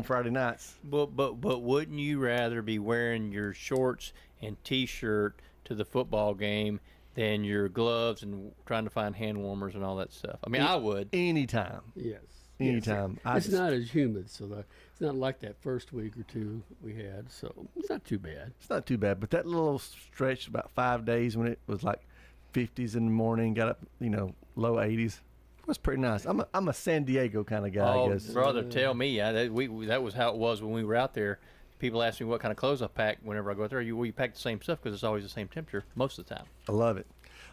on Friday nights. But wouldn't you rather be wearing your shorts and T-shirt to the football game than your gloves and trying to find hand warmers and all that stuff? I mean, I would. Anytime. Yes. Anytime. It's not as humid, so it's not like that first week or two we had, so it's not too bad. It's not too bad, but that little stretch, about 5 days when it was like 50s in the morning, got up, low 80s, it was pretty nice. I'm a San Diego kind of guy, I guess. Brother, tell me, that was how it was when we were out there. People ask me what kind of clothes I pack whenever I go out there. You pack the same stuff because it's always the same temperature most of the time. I love it.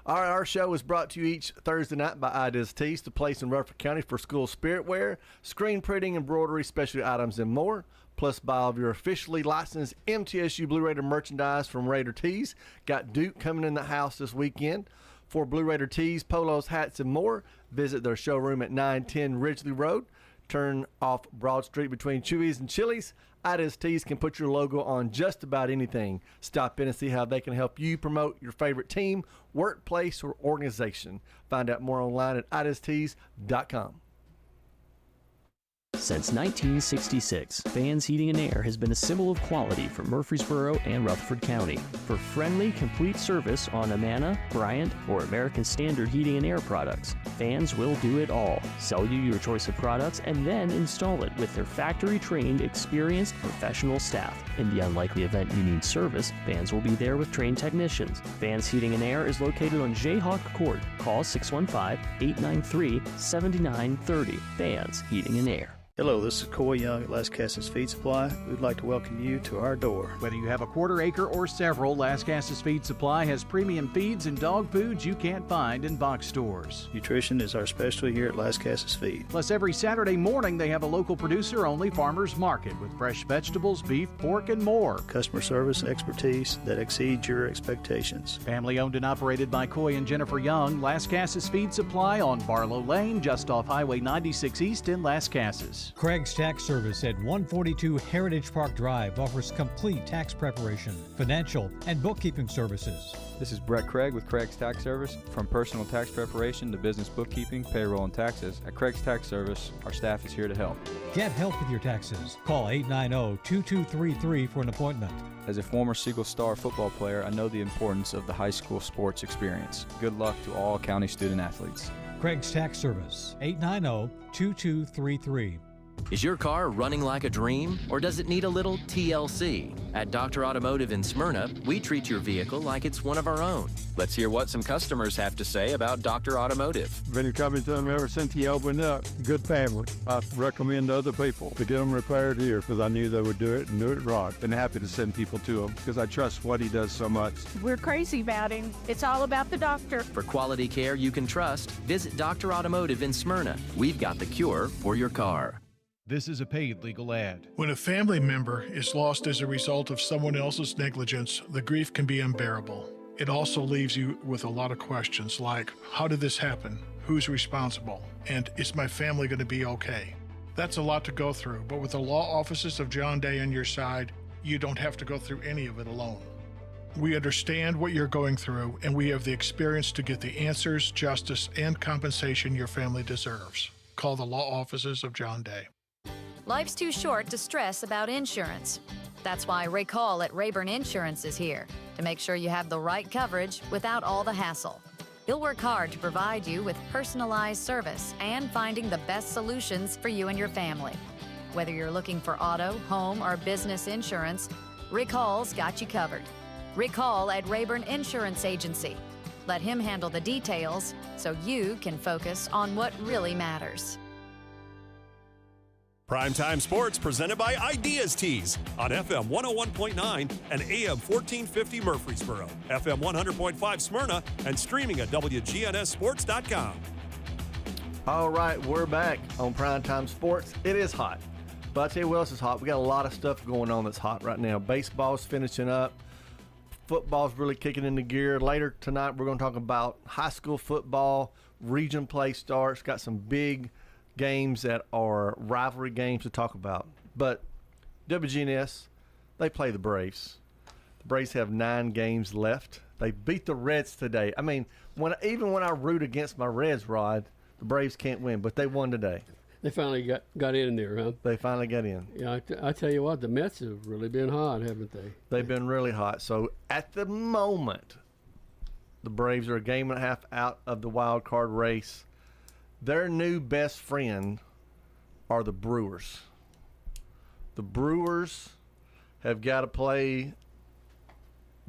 All right, our show is brought to you each Thursday night by Ideas Tees, the place in Rutherford County for school spirit wear, screen printing, embroidery, specialty items, and more. Plus, buy all of your officially licensed MTSU Blue Raider merchandise from Raider Tees. Got Duke coming in the house this weekend. For Blue Raider tees, polos, hats, and more, visit their showroom at 910 Ridgely Road. Turn off Broad Street between Chewy's and Chili's. Ideas Tees can put your logo on just about anything. Stop in and see how they can help you promote your favorite team, workplace, or organization. Find out more online at ideastees.com. Since 1966, Fans Heating and Air has been a symbol of quality for Murfreesboro and Rutherford County. For friendly, complete service on Amana, Bryant, or American Standard Heating and Air products, Fans will do it all. Sell you your choice of products and then install it with their factory-trained, experienced professional staff. In the unlikely event you need service, Fans will be there with trained technicians. Fans Heating and Air is located on Jayhawk Court. Call 615-893-7930. Fans Heating and Air. Hello, this is Coy Young at Las Casas Feed Supply. We'd like to welcome you to our door. Whether you have a quarter acre or several, Las Casas Feed Supply has premium feeds and dog foods you can't find in box stores. Nutrition is our specialty here at Las Casas Feed. Plus, every Saturday morning they have a local producer-only farmers market with fresh vegetables, beef, pork, and more. Customer service expertise that exceeds your expectations. Family owned and operated by Coy and Jennifer Young, Las Casas Feed Supply on Barlow Lane, just off Highway 96 East in Las Casas. Craig's Tax Service at 142 Heritage Park Drive offers complete tax preparation, financial, and bookkeeping services. This is Brett Craig with Craig's Tax Service. From personal tax preparation to business bookkeeping, payroll, and taxes, at Craig's Tax Service, our staff is here to help. Get help with your taxes. Call 890-2233 for an appointment. As a former Siegel Star football player, I know the importance of the high school sports experience. Good luck to all county student athletes. Craig's Tax Service, 890-2233. Is your car running like a dream, or does it need a little TLC? At Dr. Automotive in Smyrna, we treat your vehicle like it's one of our own. Let's hear what some customers have to say about Dr. Automotive. Been coming to them ever since he opened up. Good family. I recommend to other people to get them repaired here because I knew they would do it and do it right. Been happy to send people to him because I trust what he does so much. We're crazy about him. It's all about the doctor. For quality care you can trust, visit Dr. Automotive in Smyrna. We've got the cure for your car. This is a paid legal ad. When a family member is lost as a result of someone else's negligence, the grief can be unbearable. It also leaves you with a lot of questions like, how did this happen? Who's responsible? And is my family going to be okay? That's a lot to go through, but with the law offices of John Day on your side, you don't have to go through any of it alone. We understand what you're going through, and we have the experience to get the answers, justice, and compensation your family deserves. Call the law offices of John Day. Life's too short to stress about insurance. That's why Ray Call at Rayburn Insurance is here to make sure you have the right coverage without all the hassle. He'll work hard to provide you with personalized service and finding the best solutions for you and your family. Whether you're looking for auto, home, or business insurance, Rick Hall's got you covered. Rick Hall at Rayburn Insurance Agency. Let him handle the details so you can focus on what really matters. Primetime Sports presented by Ideas Tees on FM 101.9 and AM 1450 Murfreesboro, FM 100.5 Smyrna, and streaming at wgnssports.com. All right, we're back on Primetime Sports. It is hot, but I'll tell you what else is hot. We got a lot of stuff going on that's hot right now. Baseball's finishing up. Football's really kicking into gear. Later tonight, we're going to talk about high school football. Region play starts. Got some big games that are rivalry games to talk about. But WGNS, they play the Braves. The Braves have 9 games left. They beat the Reds today. I mean, even when I root against my Reds, Rod, the Braves can't win, but they won today. They finally got in there, huh? They finally got in. Yeah, I tell you what, the Mets have really been hot, haven't they? They've been really hot. So at the moment, the Braves are a game and a half out of the wild card race. Their new best friend are the Brewers. The Brewers have got to play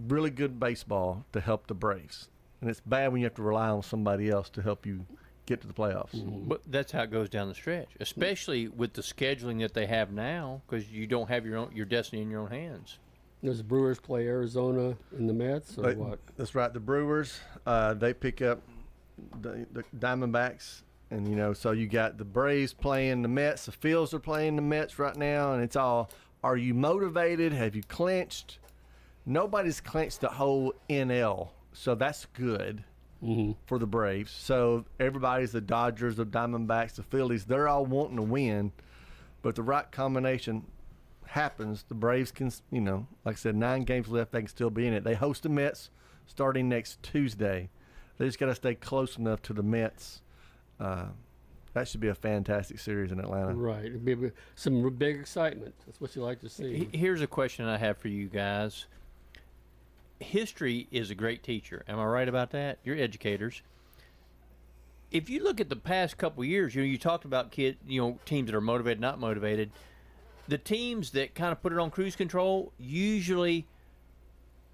really good baseball to help the Braves. And it's bad when you have to rely on somebody else to help you get to the playoffs. But that's how it goes down the stretch, especially with the scheduling that they have now, because you don't have your destiny in your own hands. Does the Brewers play Arizona in the Mets, or what? That's right. The Brewers, they pick up the Diamondbacks. And, so you got the Braves playing the Mets. The Phils are playing the Mets right now. And it's all, are you motivated? Have you clinched? Nobody's clinched the whole NL. So that's good for the Braves. So everybody's the Dodgers, the Diamondbacks, the Phillies. They're all wanting to win. But the right combination happens. The Braves can, like I said, 9 games left. They can still be in it. They host the Mets starting next Tuesday. They just got to stay close enough to the Mets. That should be a fantastic series in Atlanta. Right. It'd be some big excitement. That's what you like to see. Here's a question I have for you guys. History is a great teacher. Am I right about that? You're educators. If you look at the past couple of years, you talked about teams that are motivated, not motivated. The teams that kind of put it on cruise control, usually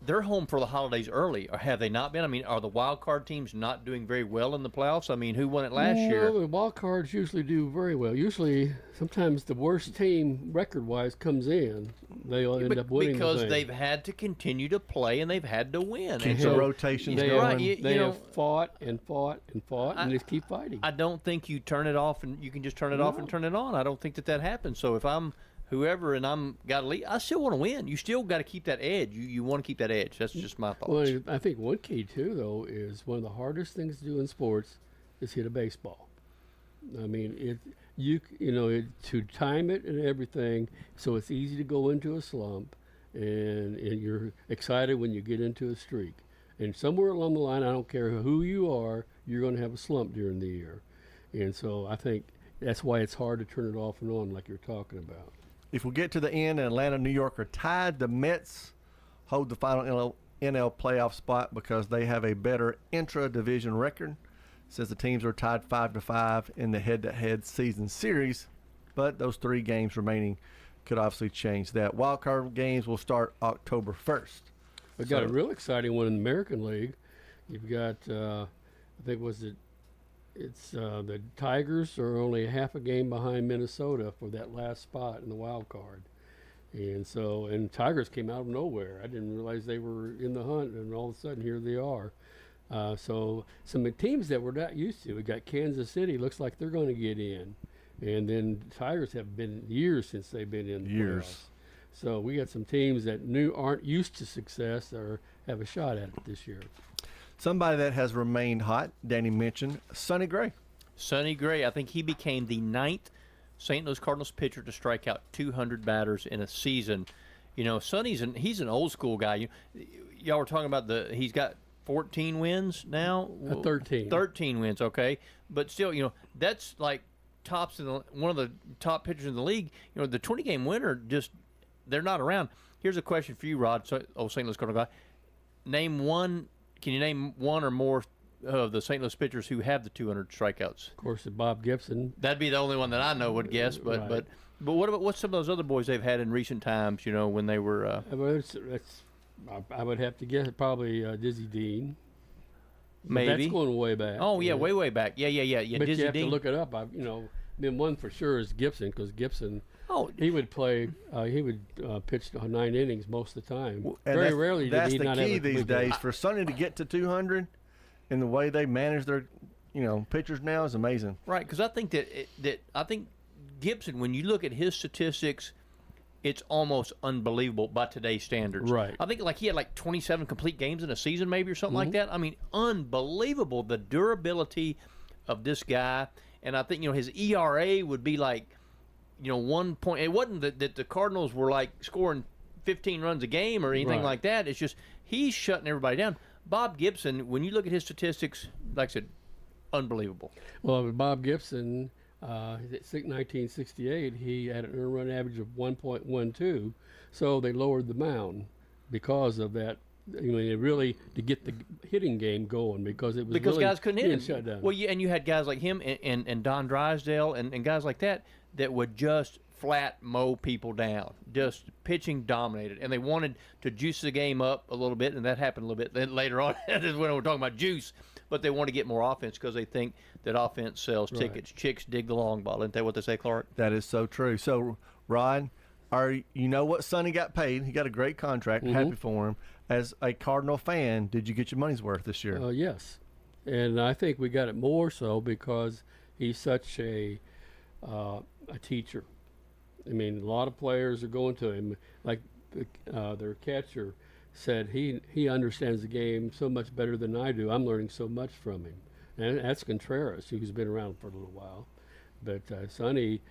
they're home for the holidays early, or have they not been? I mean, are the wild card teams not doing very well in the playoffs? I mean, who won it last year? The wild cards usually do very well. Usually, sometimes the worst team record-wise comes in. They'll end up winning because the thing. they've had to continue to play and they've had to win. Keep the rotations they going. They have fought and fought and fought, and they keep fighting. I don't think you turn it off and you can just turn it off and turn it on. I don't think that happens. So if I'm whoever and I'm got to lead, I still want to win. You still got to keep that edge. You want to keep that edge. That's just my thoughts. Well, I think one key too, though, is one of the hardest things to do in sports is hit a baseball. I mean, to time it and everything, so it's easy to go into a slump, and you're excited when you get into a streak. And somewhere along the line, I don't care who you are, you're going to have a slump during the year. And so I think that's why it's hard to turn it off and on like you're talking about. If we get to the end and Atlanta and New York are tied, the Mets hold the final NL playoff spot because they have a better intra-division record. Says the teams are tied 5-5 in the head-to-head season series, but those 3 games remaining could obviously change that. Wild card games will start October 1st. We've got a real exciting one in the American League. You've got, I think, it's the Tigers are only half a game behind Minnesota for that last spot in the wild card. And Tigers came out of nowhere. I didn't realize they were in the hunt, and all of a sudden here they are. So some teams that we're not used to. We got Kansas City. Looks like they're going to get in, and then Tigers have been years since they've been in the playoffs. So we got some teams that aren't used to success or have a shot at it this year. Somebody that has remained hot, Danny mentioned, Sonny Gray. Sonny Gray, I think he became the 9th St. Louis Cardinals pitcher to strike out 200 batters in a season. Sonny's he's an old school guy. Y'all were talking about he's got 14 wins now. 13. 13 wins, okay. But still, that's like one of the top pitchers in the league. The 20-game winner they're not around. Here's a question for you, Rod, old St. Louis Cardinal guy. Can you name one or more of the St. Louis pitchers who have the 200 strikeouts? Of course, Bob Gibson. That'd be the only one that I know would guess. But Right. but what's some of those other boys they've had in recent times? When they were. I would have to guess probably Dizzy Dean. Maybe that's going way back. Oh yeah, way back. Yeah. But Dizzy you have Dean. to look it up. Then one for sure is Gibson, because Gibson. Oh, he would play. He would pitch 9 innings most of the time. Very rarely did he not have a That's the key these days. game. For Sonny to get to 200, and the way they manage their, pitchers now is amazing. Right, because I think I think Gibson, when you look at his statistics, it's almost unbelievable by today's standards. Right. I think he had 27 complete games in a season, maybe, or something like that. I mean, unbelievable, the durability of this guy. And I think his ERA would be 1 point. It wasn't that the Cardinals were scoring 15 runs a game or anything like that. It's just he's shutting everybody down. Bob Gibson, when you look at his statistics, like I said, unbelievable. Well, Bob Gibson 1968, he had an earned run average of 1.12, so they lowered the mound because of that. I mean, really to get the hitting game going because it was because really guys couldn't hit him. shut down. Well, and you had guys like him and Don Drysdale and guys like that would just flat mow people down, just pitching dominated, and they wanted to juice the game up a little bit, and that happened a little bit. Then later on, that is when we're talking about juice, but they want to get more offense because they think that offense sells tickets. Chicks dig the long ball. Isn't that what they say, Clark? That is so true. So, Rod, you know what Sonny got paid? He got a great contract. Happy for him. As a Cardinal fan, did you get your money's worth this year? Yes, and I think we got it more so because he's such a teacher. I mean, a lot of players are going to him. Like their catcher said, he understands the game so much better than I do. I'm learning so much from him. And that's Contreras, who's been around for a little while. But Sonny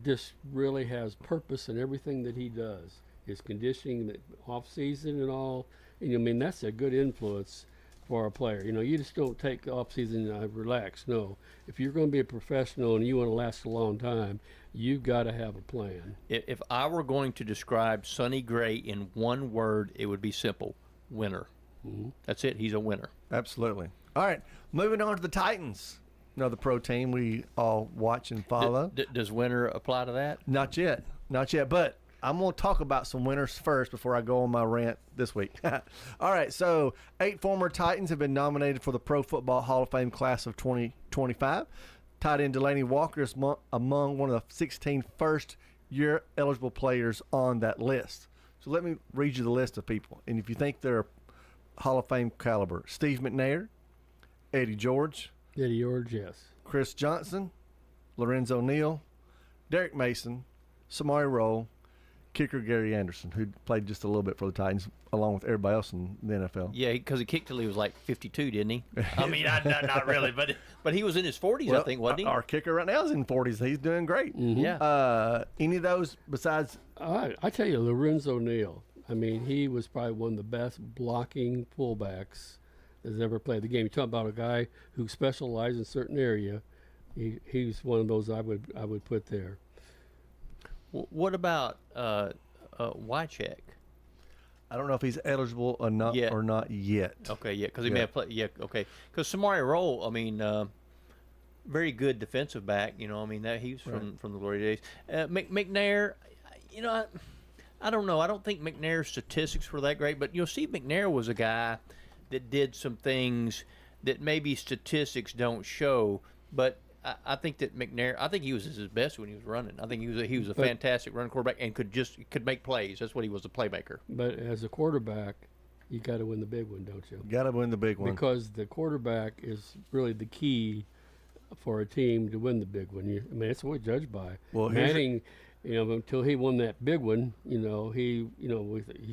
just really has purpose in everything that he does. His conditioning, the off season, and all. And, I mean, that's a good influence for a player. You know, you just don't take off season and relax. No, if you're going to be a professional and you want to last a long time, you've got to have a plan. If I were going to describe Sonny Gray in one word, it would be simple: winner. That's it. He's a winner. Absolutely. All right, moving on to the Titans. Another pro team we all watch and follow. Does winner apply to that? Not yet. But I'm going to talk about some winners first before I go on my rant this week. All right, so 8 former Titans have been nominated for the Pro Football Hall of Fame class of 2025. Tight end Delaney Walker is among one of the 16 first-year eligible players on that list. So let me read you the list of people. And if you think they're Hall of Fame caliber: Steve McNair, Eddie George, yes. Chris Johnson, Lorenzo Neal, Derek Mason, Samari Rolle, kicker Gary Anderson, who played just a little bit for the Titans, along with everybody else in the NFL. Yeah, because he kicked till he was like 52, didn't he? I mean, not really, but he was in his 40s, I think, wasn't he? Our kicker right now is in 40s. He's doing great. Yeah. Any of those besides? I tell you, Lorenzo Neal. I mean, he was probably one of the best blocking fullbacks that's ever played the game. You talk about a guy who specialized in a certain area. He's one of those I would put there. What about Wycheck? I don't know if he's eligible or not yet. Okay, yeah, because he may have played. Yeah, okay, because Samari Rolle, I mean, very good defensive back. You know, I mean that he's from the glory days. McNair, you know, I don't know. I don't think McNair's statistics were that great, but you know, Steve McNair was a guy that did some things that maybe statistics don't show, but I think that McNair, I think he was at his best when he was running. I think he was a fantastic running quarterback and could make plays. That's what he was, a playmaker. But as a quarterback, you got to win the big one, don't you? Got to win the big one. Because the quarterback is really the key for a team to win the big one. I mean, that's what we judge by. Well, Manning, you know, until he won that big one, he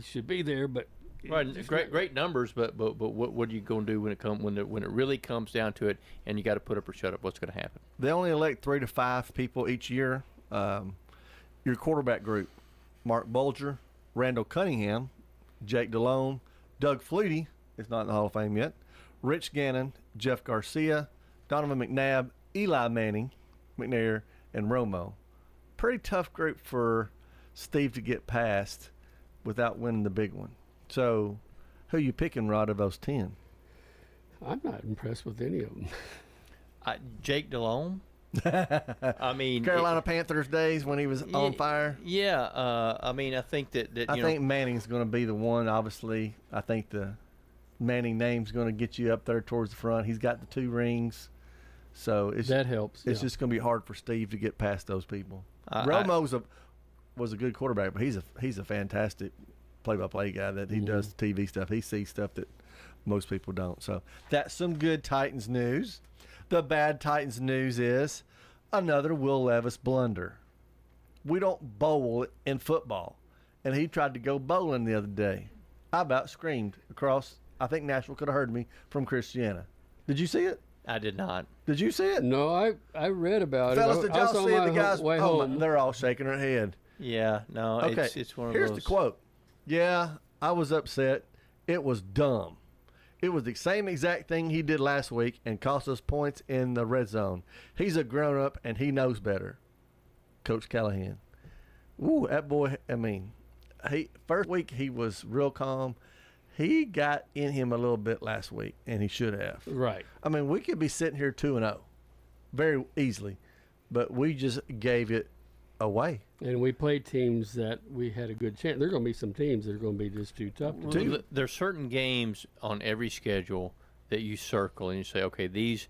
should be there, but. Right, great numbers, but what are you going to do when it really comes down to it, and you got to put up or shut up? What's going to happen? They only elect 3 to 5 people each year. Your quarterback group: Mark Bulger, Randall Cunningham, Jake Delhomme, Doug Flutie is not in the Hall of Fame yet, Rich Gannon, Jeff Garcia, Donovan McNabb, Eli Manning, McNair, and Romo. Pretty tough group for Steve to get past without winning the big one. So, who you picking, Rod, of those 10? I'm not impressed with any of them. Jake Delhomme. I mean, Carolina Panthers days when he was on fire. Yeah, I mean, I think that I think Manning's going to be the one. Obviously, I think the Manning name's going to get you up there towards the front. He's got the 2 rings, so that helps. It's just going to be hard for Steve to get past those people. Romo was a good quarterback, but he's a fantastic play-by-play guy that he does TV stuff. He sees stuff that most people don't. So that's some good Titans news. The bad Titans news is another Will Levis blunder. We don't bowl in football, and he tried to go bowling the other day. I about screamed across. I think Nashville could have heard me from Christiana. Did you see it? I did not. Did you see it? No, I read about Fellas, it. Did y'all see it? The guys, way home. They're all shaking their head. Yeah, no, okay. It's one of Here's those. Here's the quote. Yeah, I was upset. It was dumb. It was the same exact thing he did last week and cost us points in the red zone. He's a grown-up, and he knows better. Coach Callahan. Ooh, that boy, first week he was real calm. He got in him a little bit last week, and he should have. Right. We could be sitting here 2-0 very easily, but we just gave it away. And we played teams that we had a good chance. There are going to be some teams that are going to be just too tough to do. There's certain games on every schedule that you circle and you say, okay, these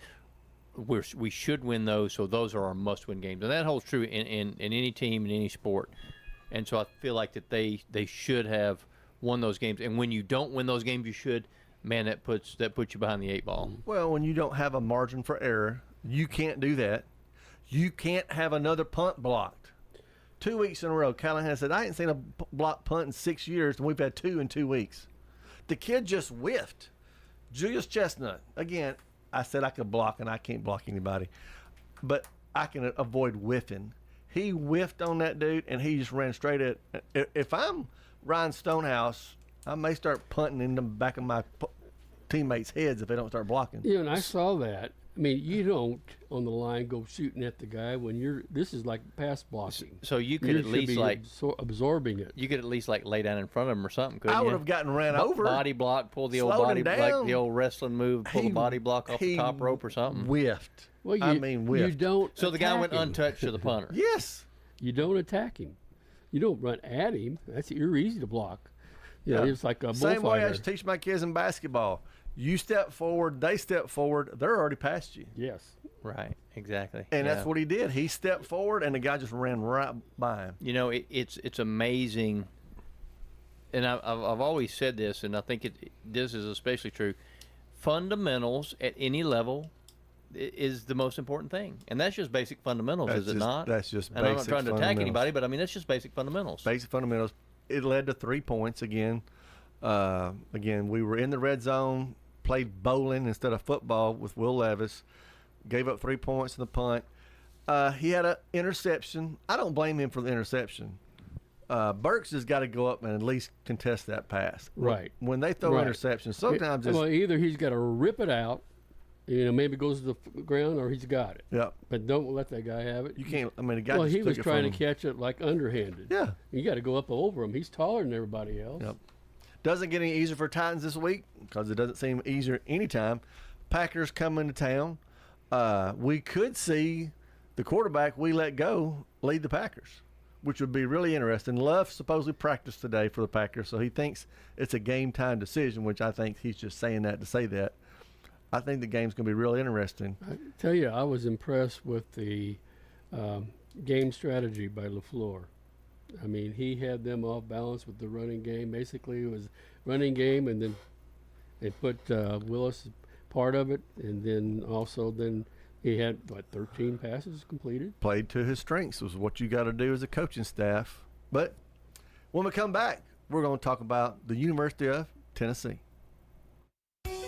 we should win those, so those are our must-win games. And that holds true in any team, in any sport. And so I feel like that they should have won those games. And when you don't win those games, you should, man, that puts you behind the 8 ball. Well, when you don't have a margin for error, you can't do that. You can't have another punt blocked. 2 weeks in a row, Callahan said, I ain't seen a block punt in 6 years, and we've had 2 in 2 weeks. The kid just whiffed. Julius Chestnut. Again, I said I could block, and I can't block anybody. But I can avoid whiffing. He whiffed on that dude, and he just ran straight at. If I'm Ryan Stonehouse, I may start punting in the back of my teammates' heads if they don't start blocking. Yeah, and I saw that. You don't on the line go shooting at the guy when this is like pass blocking. So you could at least absorbing it. You could at least lay down in front of him or something. Couldn't I would you? have gotten ran over. Body block, pull the old body, like the old wrestling move, pull the body block off the top rope or something. Whiffed. Well, whiffed. You don't. So the guy went untouched to the punter. Yes. You don't attack him. You don't run at him. You're easy to block. It's like a bullfighter. Same way I teach my kids in basketball. You step forward, they step forward, they're already past you. Yes. Right, exactly. And that's what he did. He stepped forward, and the guy just ran right by him. It's amazing, and I've always said this, and I think this is especially true. Fundamentals at any level is the most important thing, and that's just basic fundamentals, is it not? That's just basic fundamentals. And I'm not trying to attack anybody, but that's just basic fundamentals. Basic fundamentals. It led to 3 points again. Again, we were in the red zone, played bowling instead of football with Will Levis, gave up 3 points in the punt. He had an interception. I don't blame him for the interception. Burks has got to go up and at least contest that pass. Right. When they throw interceptions, sometimes either he's got to rip it out, maybe goes to the ground, or he's got it. Yeah. But don't let that guy have it. You can't. The guy. Well, he was trying to catch it like underhanded. Yeah. You got to go up over him. He's taller than everybody else. Yep. Doesn't get any easier for Titans this week because it doesn't seem easier anytime. Packers come into town. We could see the quarterback we let go lead the Packers, which would be really interesting. Love supposedly practiced today for the Packers, so he thinks it's a game-time decision, which I think he's just saying that to say that. I think the game's going to be real interesting. I tell you, I was impressed with the game strategy by LaFleur. He had them off balance with the running game. Basically, it was running game, and then they put Willis part of it, and then he had 13 passes completed. Played to his strengths was what you got to do as a coaching staff. But when we come back, we're going to talk about the University of Tennessee.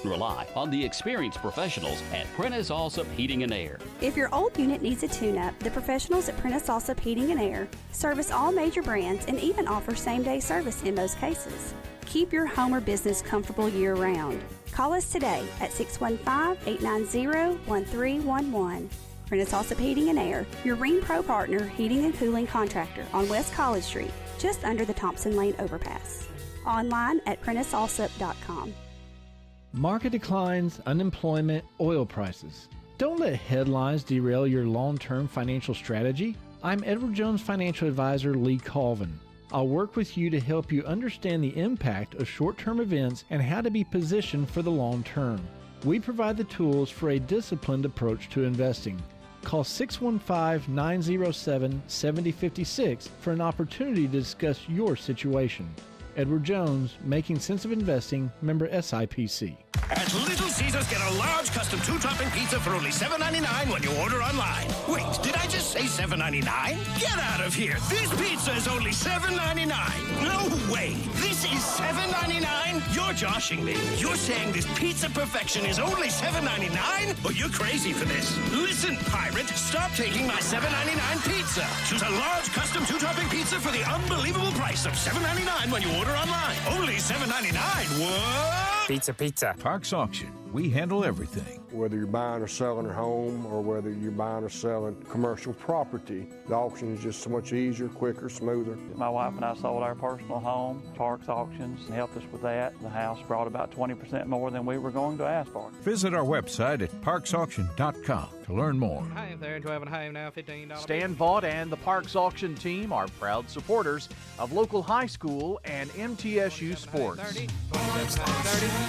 Rely on the experienced professionals at Prentice Allsup Heating and Air. If your old unit needs a tune-up, the professionals at Prentice Allsup Heating and Air service all major brands and even offer same-day service in most cases. Keep your home or business comfortable year-round. Call us today at 615-890-1311. Prentice Allsup Heating and Air, your Rheem Pro partner heating and cooling contractor on West College Street, just under the Thompson Lane overpass. Online at PrenticeAllsup.com. Market declines, unemployment, oil prices. Don't let headlines derail your long-term financial strategy. I'm Edward Jones Financial Advisor Lee Colvin. I'll work with you to help you understand the impact of short-term events and how to be positioned for the long term. We provide the tools for a disciplined approach to investing. Call 615-907-7056 for an opportunity to discuss your situation. Edward Jones, Making Sense of Investing, member SIPC. At Little Caesars, get a large custom 2-topping pizza for only $7.99 when you order online. Wait, did I just say $7.99? Get out of here. This pizza is only $7.99. No way. This is $7.99? You're joshing me. You're saying this pizza perfection is only $7.99? Oh, you're crazy for this. Listen, pirate, stop taking my $7.99 pizza. Choose a large custom 2-topping pizza for the unbelievable price of $7.99 when you order online. Only $7.99. What? Pizza, pizza. Parks Auction. We handle everything. Whether you're buying or selling a home or whether you're buying or selling commercial property, the auction is just so much easier, quicker, smoother. My wife and I sold our personal home. Parks Auctions helped us with that. The house brought about 20% more than we were going to ask for. Visit our website at parksauction.com to learn more. Hey, if they're into having a home now, $15. Stan Vaught and the Parks Auction team are proud supporters of local high school and MTSU sports.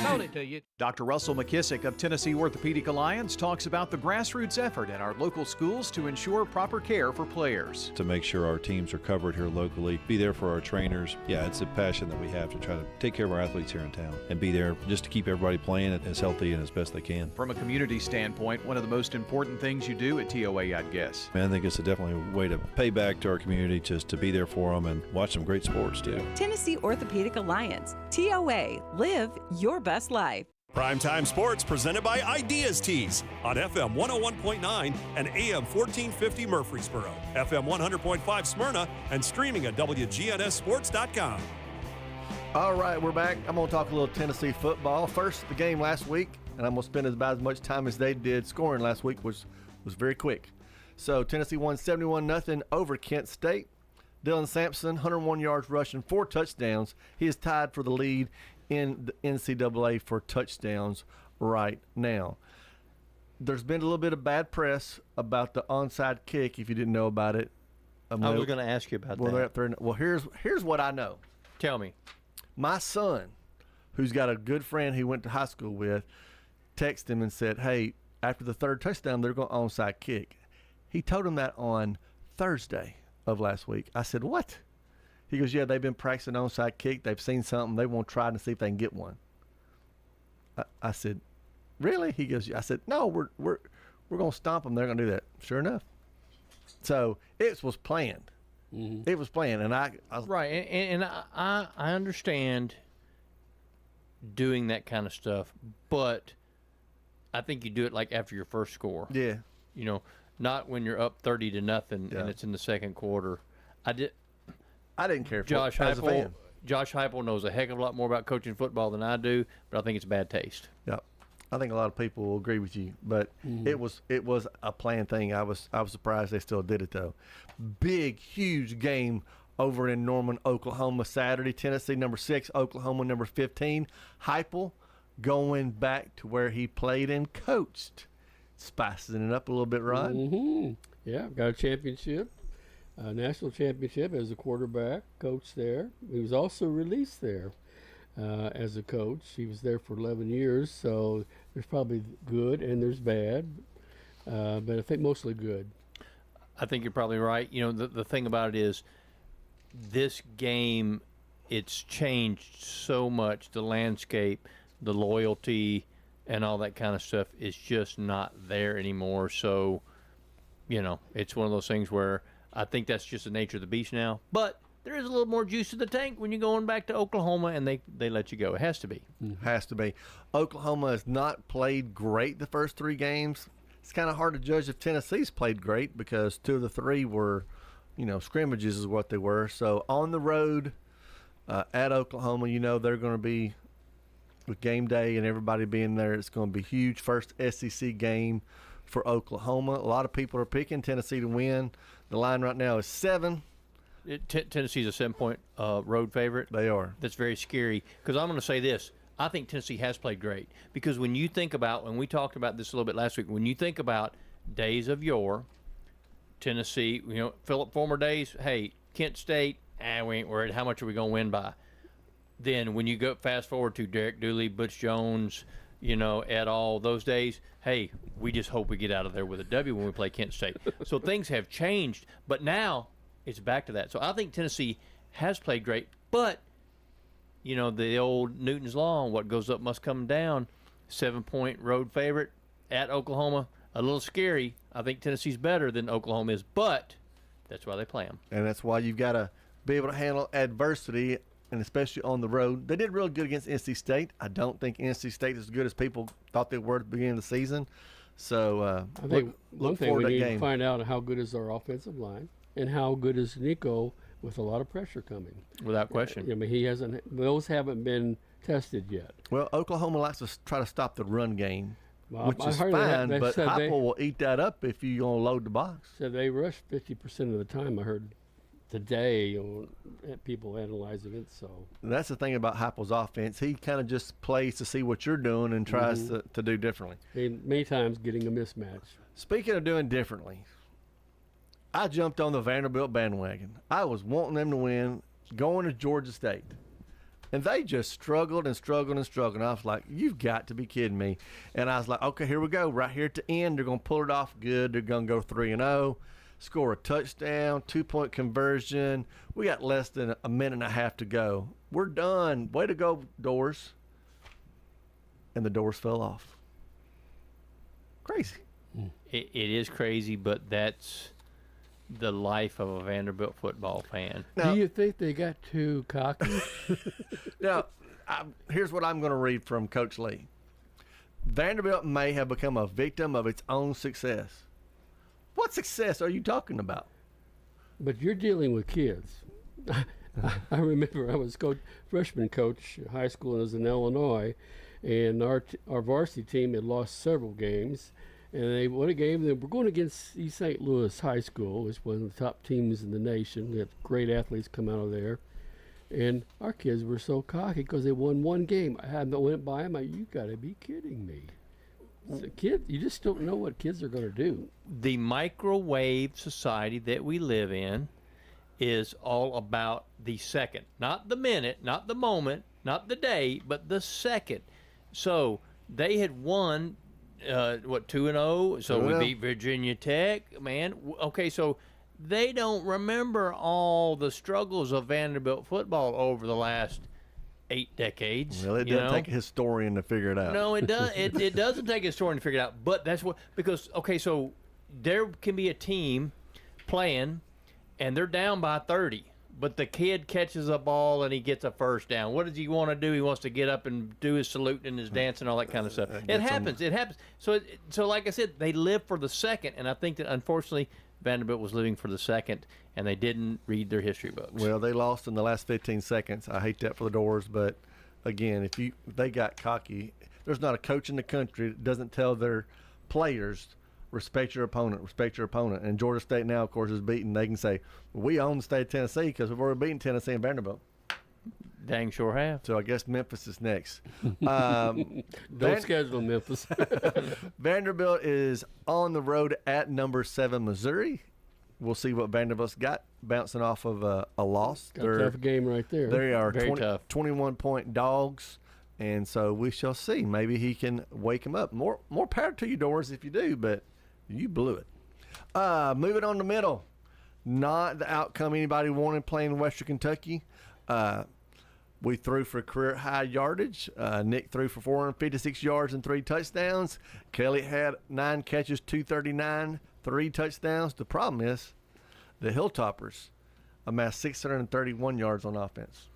Sold it to you. Dr. Russell McKissick of Tennessee Orthopedic Alliance talks about the grassroots effort in our local schools to ensure proper care for players. To make sure our teams are covered here locally, be there for our trainers. Yeah, it's a passion that we have to try to take care of our athletes here in town and be there just to keep everybody playing as healthy and as best they can. From a community standpoint, one of the most important things you do at TOA, I'd guess. I think it's definitely a way to pay back to our community, just to be there for them and watch some great sports too. Tennessee Orthopedic Alliance, TOA, live your best life. Primetime Sports presented by Ideas Tees on FM 101.9 and AM 1450 Murfreesboro, FM 100.5 Smyrna, and streaming at wgnssports.com. All right, we're back. I'm going to talk a little Tennessee football. First, the game last week, and I'm going to spend about as much time as they did scoring last week, which was very quick. So Tennessee won 71-0 over Kent State. Dylan Sampson, 101 yards rushing, 4 touchdowns. He is tied for the lead in the NCAA for touchdowns right now. There's been a little bit of bad press about the onside kick, if you didn't know about it. I was going to ask you about that. They're up there. Well, here's what I know. Tell me. My son, who's got a good friend he went to high school with, texted him and said, hey, after the third touchdown, they're going to onside kick. He told him that on Thursday of last week. I said, what? He goes, yeah, they've been practicing onside kick. They've seen something. They want to try to see if they can get one. I said, really? He goes, I said, no, we're going to stomp them. They're going to do that. Sure enough. So it was planned. Mm-hmm. It was planned, and I right, and I understand doing that kind of stuff, but I think you do it like after your first score. Yeah. You know, not when you're up 30-0 and it's in the second quarter. I didn't care for Josh it as a fan. Josh Heupel knows a heck of a lot more about coaching football than I do, but I think it's bad taste. Yep. I think a lot of people will agree with you, but it was a planned thing. I was surprised they still did it though. Big, huge game over in Norman, Oklahoma Saturday. Tennessee number 6, Oklahoma number 15. Heupel going back to where he played and coached, spicing it up a little bit, Rod. Mm-hmm. Yeah, got a championship. National championship as a quarterback, coach there. He was also released there as a coach. He was there for 11 years, so there's probably good and there's bad, but I think mostly good. I think you're probably right. You know, the thing about it is this game, it's changed so much. The landscape, the loyalty, and all that kind of stuff is just not there anymore. So, you know, it's one of those things where I think that's just the nature of the beast now. But there is a little more juice in the tank when you're going back to Oklahoma and they let you go. It has to be. Has to be. Oklahoma has not played great the first 3 games. It's kind of hard to judge if Tennessee's played great because 2 of the 3 were, you know, scrimmages is what they were. So on the road at Oklahoma, you know, they're going to be with game day and everybody being there. It's going to be huge. First SEC game for Oklahoma. A lot of people are picking Tennessee to win. The line right now is 7. Tennessee's a 7-point road favorite. They are. That's very scary because I'm going to say this. I think Tennessee has played great because when you think about, and we talked about this a little bit last week, when you think about days of yore, Tennessee, you know, Philip Fulmer days, hey, Kent State, we ain't worried. How much are we going to win by? Then when you go fast forward to Derek Dooley, Butch Jones, you know, et al., those days, hey, we just hope we get out of there with a W when we play Kent State. So things have changed, but now it's back to that. So I think Tennessee has played great, but, you know, the old Newton's Law, what goes up must come down. 7-point road favorite at Oklahoma, a little scary. I think Tennessee's better than Oklahoma is, but that's why they play them. And that's why you've got to be able to handle adversity, and especially on the road. They did real good against NC State. I don't think NC State is as good as people thought they were at the beginning of the season. So I think one thing we need to find out how good is our offensive line and how good is Nico with a lot of pressure coming. Without question. I mean, he hasn't; those haven't been tested yet. Well, Oklahoma likes to try to stop the run game, which I is heard fine, they but said Heupel will eat that up if you're going to load the box. So they rush 50% of the time, I heard today, people analyzing it. So And that's the thing about Heupel's offense. He kind of just plays to see what you're doing and tries to do differently. Many times getting a mismatch. Speaking of doing differently, I jumped on the Vanderbilt bandwagon. I was wanting them to win, going to Georgia State. And they just struggled and struggled and struggled. And I was like, you've got to be kidding me. And I was like, okay, here we go. Right here at the end, they're going to pull it off good. They're going to go 3-0, score a touchdown, 2-point conversion. We got less than a minute and a half to go. We're done. Way to go, Doors. And the doors fell off. Crazy. It is crazy, but that's the life of a Vanderbilt football fan. Now, do you think they got too cocky? Now, here's what I'm going to read from Coach Lee. Vanderbilt may have become a victim of its own success. What success are you talking about? But you're dealing with kids. I remember I was freshman coach at high school and I was in Illinois, and our varsity team had lost several games. And they won a game. They were going against East St. Louis High School, which is one of the top teams in the nation. We had great athletes come out of there. And our kids were so cocky because they won one game. I went by them. You got to be kidding me. Kid, you just don't know what kids are going to do. The microwave society that we live in is all about the second. Not the minute, not the moment, not the day, but the second. So they had won 2-0, so we beat Virginia Tech, man. Okay, so they don't remember all the struggles of Vanderbilt football over the last 8 decades. Well, it doesn't take a historian to figure it out. No, it does. It doesn't take a historian to figure it out. But that's what, because so there can be a team playing, and they're down by 30. But the kid catches a ball and he gets a first down. What does he want to do? He wants to get up and do his salute and his dance and all that kind of stuff. It happens. It happens. So like I said, they live for the second, and I think that unfortunately Vanderbilt was living for the second, and they didn't read their history books. Well, they lost in the last 15 seconds. I hate that for the Doors, but again, if they got cocky, there's not a coach in the country that doesn't tell their players, respect your opponent, respect your opponent. And Georgia State now, of course, is beaten. They can say, we own the state of Tennessee because we've already beaten Tennessee and Vanderbilt. Dang sure have. So I guess Memphis is next. Don't schedule Memphis. Vanderbilt is on the road at number 7 Missouri. We'll see what Vanderbilt's got, bouncing off of a loss. Got a tough game right there. They are Very tough. 21-point dogs. And so we shall see. Maybe he can wake him up. More power to you, Doors, if you do, but you blew it. Moving on to middle. Not the outcome anybody wanted playing Western Kentucky. We threw for career high yardage. Nick threw for 456 yards and 3 touchdowns. Kelly had 9 catches, 239, 3 touchdowns. The problem is the Hilltoppers amassed 631 yards on offense.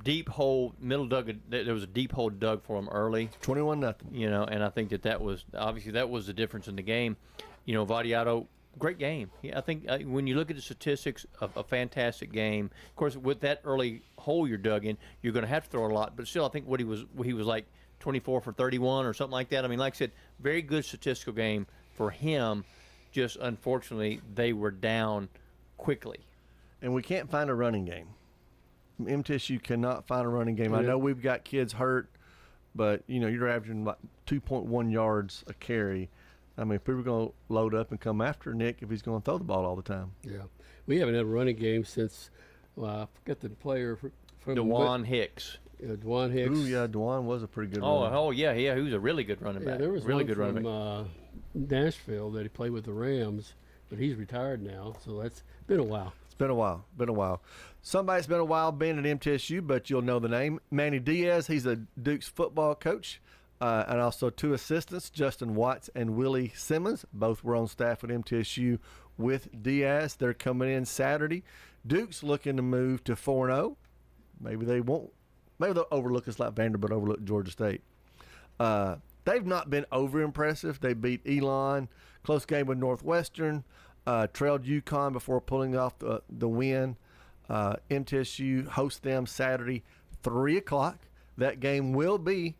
Deep hole, middle dug. There was a deep hole dug for them early. 21-0. And I think that was obviously that was the difference in the game. Vadiato, great game. I think when you look at the statistics of a fantastic game. Of course, with that early hole you're dug in, you're going to have to throw a lot. But still, I think he was like 24 for 31 or something like that. I mean, like I said, very good statistical game for him. Just unfortunately, they were down quickly. And we can't find a running game. MTSU cannot find a running game. I know we've got kids hurt, but you're averaging like 2.1 yards a carry. I mean, people are going to load up and come after Nick if he's going to throw the ball all the time. Yeah, we haven't had a running game since I forgot the player from DeJuan Hicks. DeJuan Hicks. Ooh, yeah, DeJuan was a pretty good runner. Oh, yeah, he was a really good running back. Yeah, there was really one good from running back. Nashville that he played with the Rams, but he's retired now, so that's been a while. It's been a while. Somebody's been a while being at MTSU, but you'll know the name. Manny Diaz, he's a Duke's football coach, and also 2 assistants, Justin Watts and Willie Simmons. Both were on staff at MTSU with Diaz. They're coming in Saturday. Duke's looking to move to 4-0. Maybe they won't. Maybe they'll overlook us like Vanderbilt overlooked Georgia State. They've not been over-impressive. They beat Elon, close game with Northwestern, trailed UConn before pulling off the win. MTSU hosts them Saturday, 3 o'clock. that game will be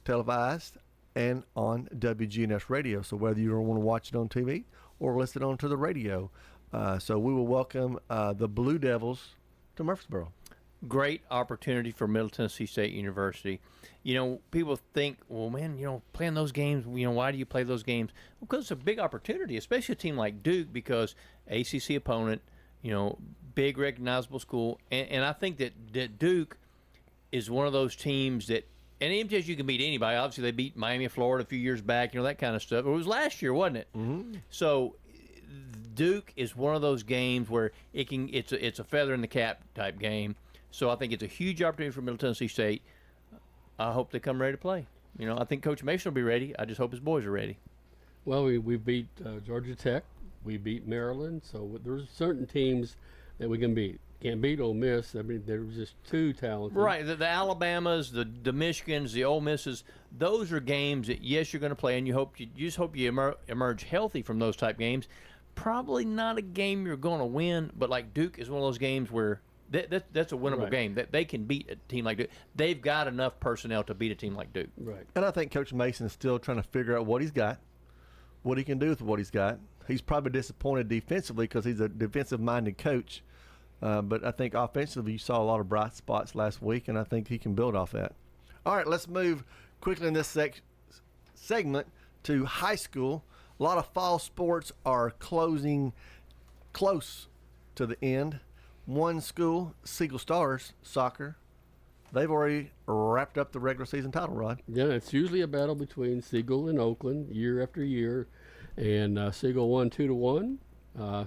televised and on WGNS radio. So whether you want to watch it on TV or listen on to the radio, so we will welcome the Blue Devils to Murfreesboro. Great opportunity for Middle Tennessee State University. You know, people think, well, man, you know, playing those games, you know, why do you play those games? Well, because it's a big opportunity, especially a team like Duke, because ACC opponent, you know, big recognizable school. And I think that Duke is one of those teams that, and MTSU can beat anybody. Obviously, they beat Miami of Florida a few years back, you know, that kind of stuff. It was last year, wasn't it? Mm-hmm. So Duke is one of those games where it's a feather in the cap type game. So I think it's a huge opportunity for Middle Tennessee State. I hope they come ready to play. You know, I think Coach Mason will be ready. I just hope his boys are ready. Well, we beat Georgia Tech. We beat Maryland. So there's certain teams that we can beat. Can't beat Ole Miss. I mean, they're just too talented. Right. The Alabamas, the Michigans, the Ole Misses, those are games that, yes, you're going to play, and you just hope you emerge healthy from those type games. Probably not a game you're going to win, but like Duke is one of those games where that's a winnable game. That they can beat a team like Duke. They've got enough personnel to beat a team like Duke. Right. And I think Coach Mason is still trying to figure out what he's got, what he can do with what he's got. He's probably disappointed defensively because he's a defensive-minded coach. But I think offensively you saw a lot of bright spots last week, and I think he can build off that. All right, let's move quickly in this segment to high school. A lot of fall sports are closing close to the end. One school, Siegel Stars Soccer, they've already wrapped up the regular season title, Rod. Yeah, it's usually a battle between Siegel and Oakland year after year, and Siegel won 2-1,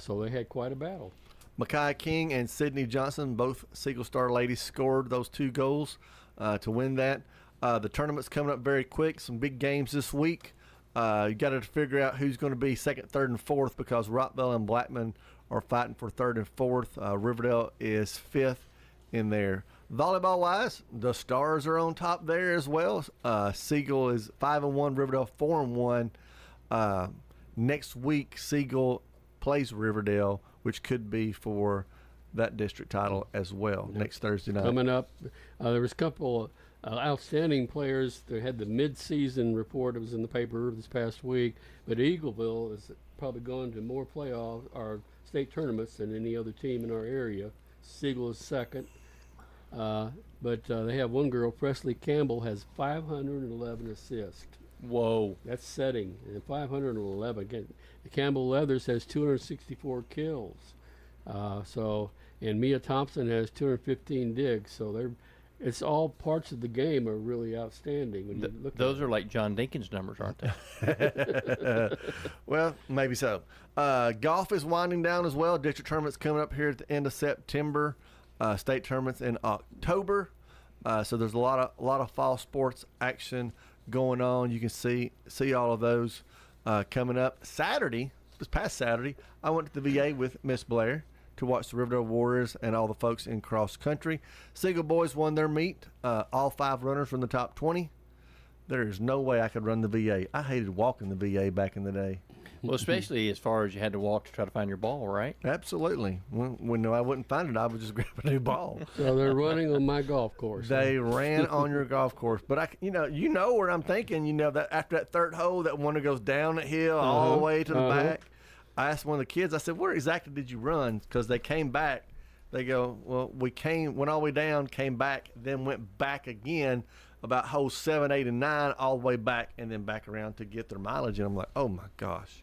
so they had quite a battle. Makai King and Sydney Johnson, both Siegel Star ladies, scored those 2 goals to win that. The tournament's coming up very quick. Some big games this week. You got to figure out who's going to be second, third, and fourth because Rockville and Blackman are fighting for third and fourth. Riverdale is fifth in there. Volleyball-wise, the Stars are on top there as well. Siegel is 5-1, Riverdale 4-1. Next week, Siegel plays Riverdale, which could be for that district title as well next Thursday night. Coming up, there was a couple outstanding players. They had the mid-season report. It was in the paper this past week. But Eagleville is probably going to more playoff or state tournaments than any other team in our area. Siegel is second. But they have one girl, Presley Campbell, has 511 assists. Whoa. That's setting. And 511. Again, Campbell Leathers has 264 kills. And Mia Thompson has 215 digs. So it's all parts of the game are really outstanding. When you look those are like John Dinkins numbers, aren't they? Well, maybe so. Golf is winding down as well. District tournaments coming up here at the end of September. State tournaments in October. So there's a lot of fall sports action going on. You can see all of those coming up. This past Saturday, I went to the VA with Miss Blair to watch the Riverdale Warriors and all the folks in cross country. Siegel boys won their meet. All 5 runners from the top 20. There is no way I could run the VA. I hated walking the VA back in the day. Well, especially as far as you had to walk to try to find your ball, right? Absolutely. When I wouldn't find it, I would just grab a new ball. So they're running on my golf course. They ran on your golf course. But you know where I'm thinking, that after that third hole, that one that goes down the hill all the way to the back. I asked one of the kids, I said, where exactly did you run? Because they came back. They go, well, went all the way down, came back, then went back again about holes 7, 8, and 9, all the way back, and then back around to get their mileage. And I'm like, oh, my gosh.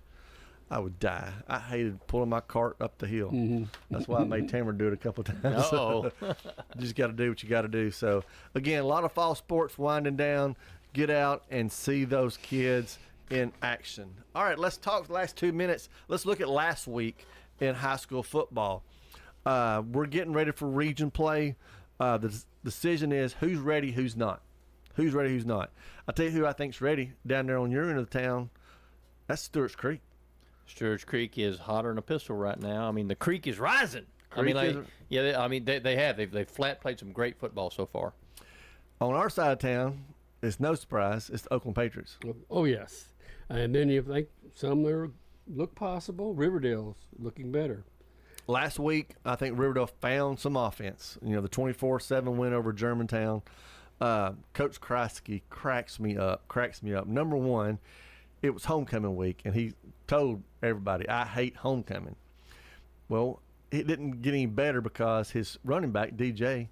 I would die. I hated pulling my cart up the hill. Mm-hmm. That's why I made Tamara do it a couple of times. Uh-oh. You just got to do what you got to do. So, again, a lot of fall sports winding down. Get out and see those kids in action. All right, let's talk the last 2 minutes. Let's look at last week in high school football. We're getting ready for region play. The decision is who's ready, who's not. Who's ready, who's not. I'll tell you who I think's ready down there on your end of the town. That's Stewart's Creek. Stewart's Creek is hotter than a pistol right now. I mean, the creek is rising. They've flat played some great football so far. On our side of town, it's no surprise. It's the Oakland Patriots. Oh, yes. And then you think some look possible. Riverdale's looking better. Last week, I think Riverdale found some offense. The 24-7 win over Germantown. Coach Kreisky cracks me up. Number one, it was homecoming week, and he told everybody, I hate homecoming. Well, it didn't get any better because his running back, DJ,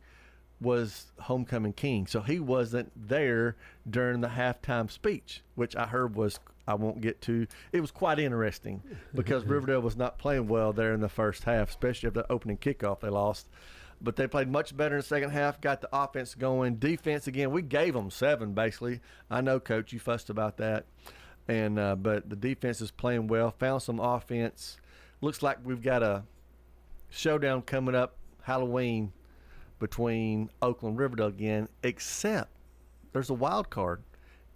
was homecoming king. So he wasn't there during the halftime speech, which I heard was, I won't get to. It was quite interesting because Riverdale was not playing well there in the first half, especially after the opening kickoff they lost. But they played much better in the second half, got the offense going. Defense, again, we gave them 7, basically. I know, Coach, you fussed about that. And but the defense is playing well, found some offense. Looks like we've got a showdown coming up, Halloween, between Oakland and Riverdale again, except there's a wild card.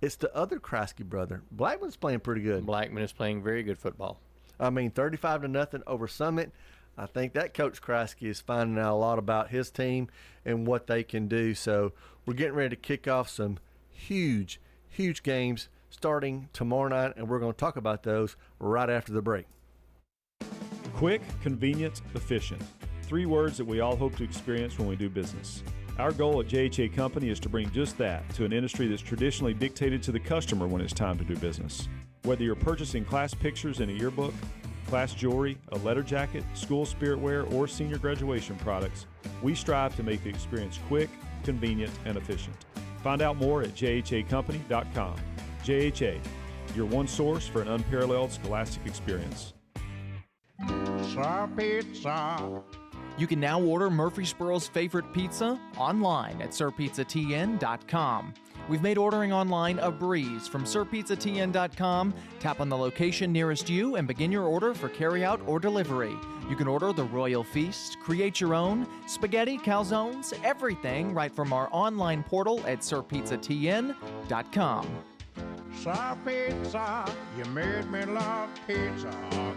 It's the other Kreisky brother. Blackman's playing pretty good. Blackman is playing very good football. I mean, 35-0 over Summit. I think that Coach Kreisky is finding out a lot about his team and what they can do. So we're getting ready to kick off some huge games starting tomorrow night, and we're going to talk about those right after the break. Quick, convenient, efficient. 3 words that we all hope to experience when we do business. Our goal at JHA Company is to bring just that to an industry that's traditionally dictated to the customer when it's time to do business. Whether you're purchasing class pictures in a yearbook, class jewelry, a letter jacket, school spirit wear, or senior graduation products, we strive to make the experience quick, convenient, and efficient. Find out more at jhacompany.com. JHA, your one source for an unparalleled scholastic experience. Pizza. You can now order Murfreesboro's favorite pizza online at sirpizzatn.com. We've made ordering online a breeze. From sirpizzatn.com, tap on the location nearest you and begin your order for carryout or delivery. You can order the Royal Feast, create your own, spaghetti, calzones, everything right from our online portal at sirpizzatn.com. Sir Pizza, you made me love pizza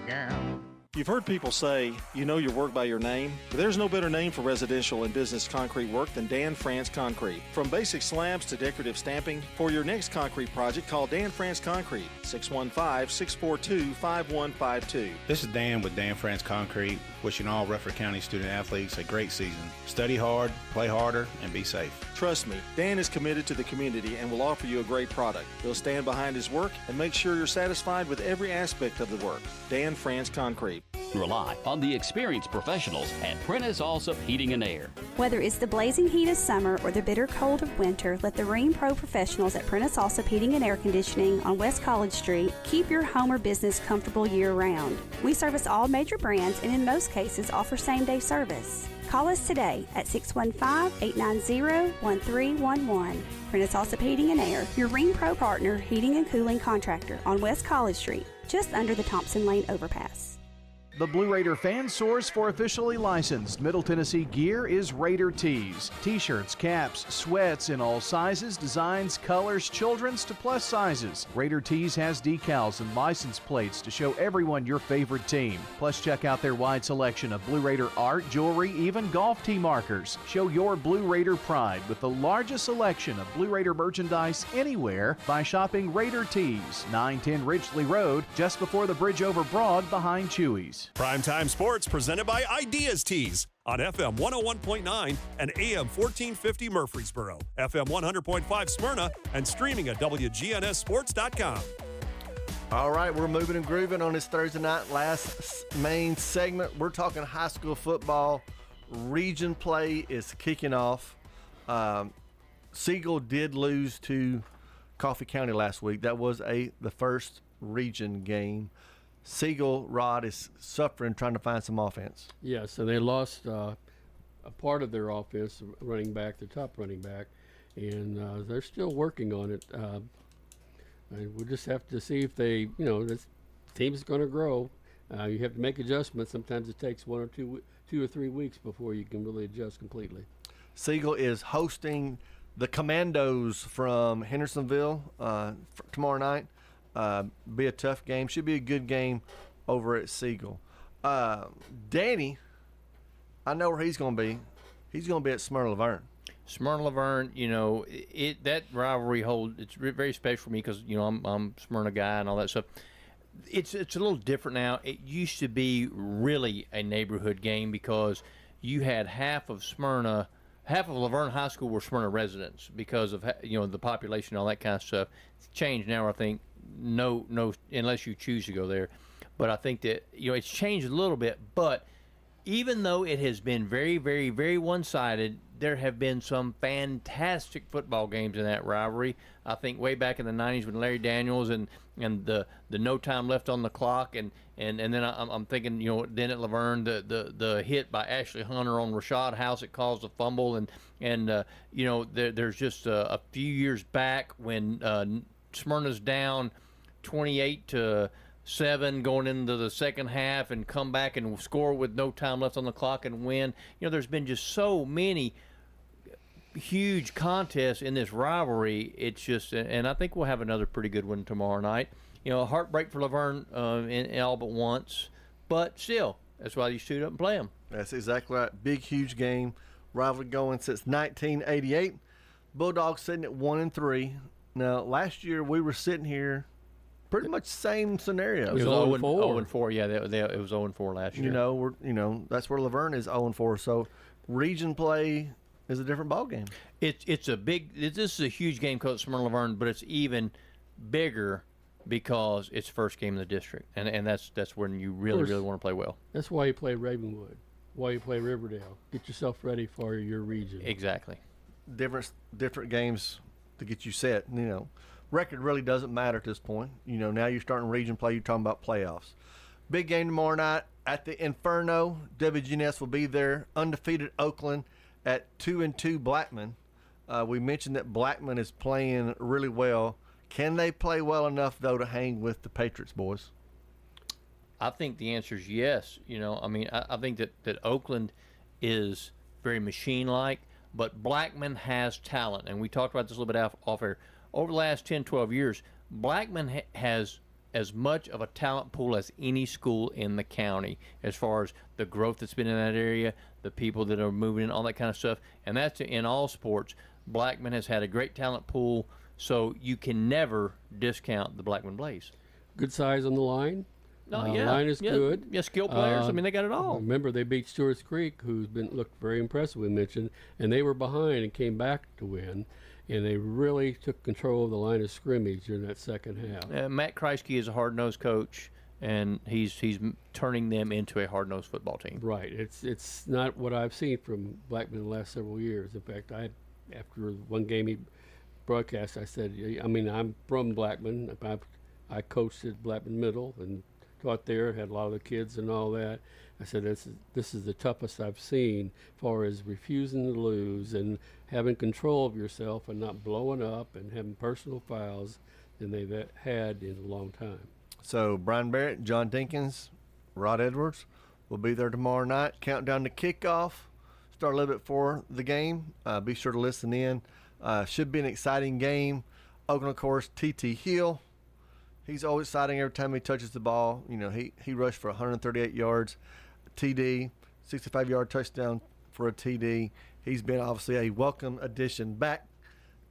again. You've heard people say, you know your work by your name, but there's no better name for residential and business concrete work than Dan France Concrete. From basic slabs to decorative stamping, for your next concrete project, call Dan France Concrete, 615-642-5152. This is Dan with Dan France Concrete, wishing all Rutherford County student athletes a great season. Study hard, play harder, and be safe. Trust me, Dan is committed to the community and will offer you a great product. He'll stand behind his work and make sure you're satisfied with every aspect of the work. Dan France Concrete. Rely on the experienced professionals at Prentice Allsup Heating and Air. Whether it's the blazing heat of summer or the bitter cold of winter, let the Rheem Pro professionals at Prentice Allsup Heating and Air Conditioning on West College Street keep your home or business comfortable year-round. We service all major brands and in most cases offer same-day service. Call us today at 615-890-1311. Prentice Allsup Heating and Air, your Rheem Pro partner heating and cooling contractor on West College Street, just under the Thompson Lane overpass. The Blue Raider fan source for officially licensed Middle Tennessee gear is Raider Tees. T-shirts, caps, sweats in all sizes, designs, colors, children's to plus sizes. Raider Tees has decals and license plates to show everyone your favorite team. Plus, check out their wide selection of Blue Raider art, jewelry, even golf tee markers. Show your Blue Raider pride with the largest selection of Blue Raider merchandise anywhere by shopping Raider Tees, 910 Ridgely Road, just before the bridge over Broad behind Chewy's. Primetime Sports presented by Ideas Tees on FM 101.9 and AM 1450 Murfreesboro, FM 100.5 Smyrna, and streaming at wgnssports.com. All right, we're moving and grooving on this Thursday night. Last main segment, we're talking high school football. Region play is kicking off. Siegel did lose to Coffee County last week. That was the first region game. Siegel, Rod, is suffering trying to find some offense. Yeah, so they lost a part of their offense, running back, their top running back, and they're still working on it. And we'll just have to see if they, this team's going to grow. You have to make adjustments. Sometimes it takes 1 or 2 or 3 weeks before you can really adjust completely. Siegel is hosting the Commandos from Hendersonville tomorrow night. Be a tough game. Should be a good game over at Siegel. Danny, I know where he's going to be. He's going to be at Smyrna Laverne. Smyrna Laverne, that rivalry it's very special for me because I'm a Smyrna guy and all that stuff. It's a little different now. It used to be really a neighborhood game because you had half of Smyrna half of Laverne High School were Smyrna residents because of the population and all that kind of stuff. It's changed now. I think no, unless you choose to go there. But I think that it's changed a little bit. But even though it has been very, very, very one-sided, there have been some fantastic football games in that rivalry. I think way back in the 90s when Larry Daniels and the no time left on the clock, and then I'm thinking, then at Laverne, the hit by Ashley Hunter on Rashad House, it caused a fumble, and there's just a few years back when Smyrna's down 28-7 going into the second half and come back and score with no time left on the clock and win. There's been just so many huge contests in this rivalry. It's just, and I think we'll have another pretty good one tomorrow night. A heartbreak for Laverne in all but once, but still, that's why you suit up and play them. That's exactly right. Big, huge game. Rivalry going since 1988. Bulldogs sitting at 1-3. Now, last year we were sitting here pretty much same scenario. It was 0-4. Yeah, it was 0-4 last year. That's where Laverne is 0-4. So region play is a different ball game. This is a huge game because it's Smyrna Laverne, but it's even bigger because it's first game in the district, and that's when you really want to play well. That's why you play Ravenwood, why you play Riverdale. Get yourself ready for your region. Exactly. Different games to get you set. Record really doesn't matter at this point. Now you're starting region play. You're talking about playoffs. Big game tomorrow night at the Inferno. WGNS will be there. Undefeated Oakland at 2-2 Blackman. We mentioned that Blackman is playing really well. Can they play well enough, though, to hang with the Patriots, boys? I think the answer is yes. I think that Oakland is very machine-like, but Blackman has talent. And we talked about this a little bit off air. Over the last 10, 12 years, Blackman has as much of a talent pool as any school in the county as far as the growth that's been in that area, the people that are moving in, all that kind of stuff. And that's in all sports. Blackman has had a great talent pool, so you can never discount the Blackman Blaze. Good size on the line. Line is good. Yeah, skilled players. They got it all. Remember, they beat Stewart's Creek, who's looked very impressive, we mentioned, and they were behind and came back to win. And they really took control of the line of scrimmage during that second half. Matt Kreisky is a hard-nosed coach, and he's turning them into a hard-nosed football team. Right. It's not what I've seen from Blackman the last several years. In fact, after one game he broadcast, I said, I'm from Blackman. I coached at Blackman Middle and taught there, had a lot of the kids and all that. I said, this is the toughest I've seen as far as refusing to lose and having control of yourself and not blowing up and having personal fouls than they've had in a long time. So Brian Barrett, John Dinkins, Rod Edwards will be there tomorrow night. Countdown to kickoff. Start a little bit before the game. Be sure to listen in. Should be an exciting game. Oakland, of course, T.T. Hill. He's always exciting every time he touches the ball. He rushed for 138 yards. TD, 65-yard touchdown for a TD. He's been obviously a welcome addition back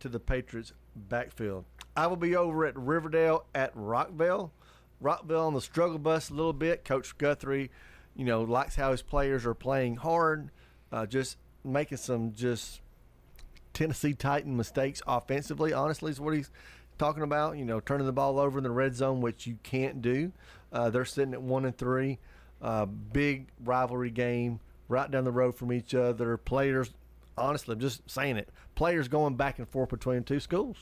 to the Patriots backfield. I will be over at Riverdale at Rockville. Rockville on the struggle bus a little bit. Coach Guthrie, likes how his players are playing hard, just making some just Tennessee Titan mistakes offensively, honestly, is what he's talking about. Turning the ball over in the red zone, which you can't do. They're sitting at 1-3. Big rivalry game right down the road from each other. Players, honestly, I'm just saying it, players going back and forth between two schools.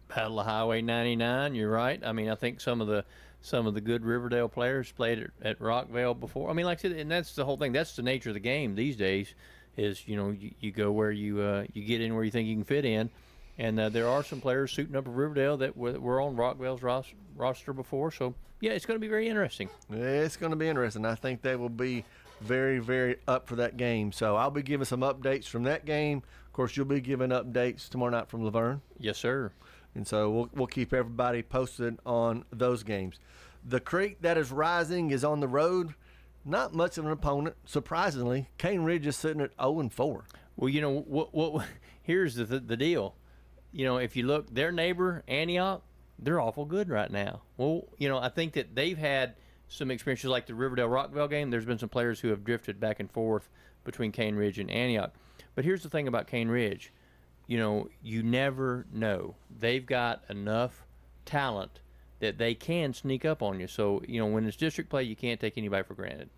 Battle of Highway 99, you're right. I think some of the good Riverdale players played at Rockville before. Like I said, and that's the whole thing. That's the nature of the game these days is, you go where you get in where you think you can fit in. And there are some players suiting up at Riverdale that were on Rockville's roster before. So, yeah, it's going to be very interesting. It's going to be interesting. I think they will be very, very up for that game. So I'll be giving some updates from that game. Of course, you'll be giving updates tomorrow night from Laverne. Yes, sir. And so we'll keep everybody posted on those games. The creek that is rising is on the road. Not much of an opponent, surprisingly. Cane Ridge is sitting at 0-4. Well, here's the deal. If you look, their neighbor, Antioch, they're awful good right now. Well, I think that they've had some experiences like the Riverdale-Rockville game. There's been some players who have drifted back and forth between Cane Ridge and Antioch. But here's the thing about Cane Ridge. You never know. They've got enough talent that they can sneak up on you. So, when it's district play, you can't take anybody for granted.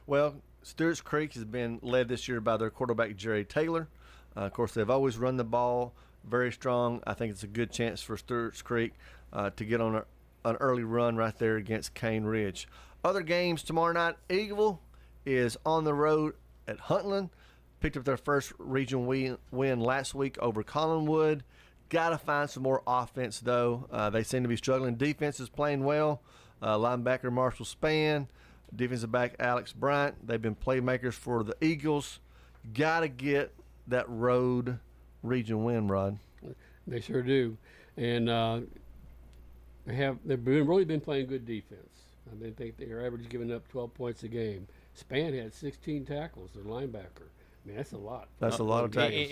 Well, Stewart's Creek has been led this year by their quarterback, Jerry Taylor. Of course, they've always run the ball very strong. I think it's a good chance for Stewart's Creek to get on an early run right there against Cane Ridge. Other games tomorrow night, Eagleville is on the road at Huntland. Picked up their first region win last week over Collinwood. Got to find some more offense, though. They seem to be struggling. Defense is playing well. Linebacker Marshall Spann, defensive back Alex Bryant. They've been playmakers for the Eagles. Got to get that road region win, Rod. They sure do. And they've really been playing good defense. I think they're average giving up 12 points a game. Spann had 16 tackles, their linebacker. I mean, that's a lot. That's a lot of tackles.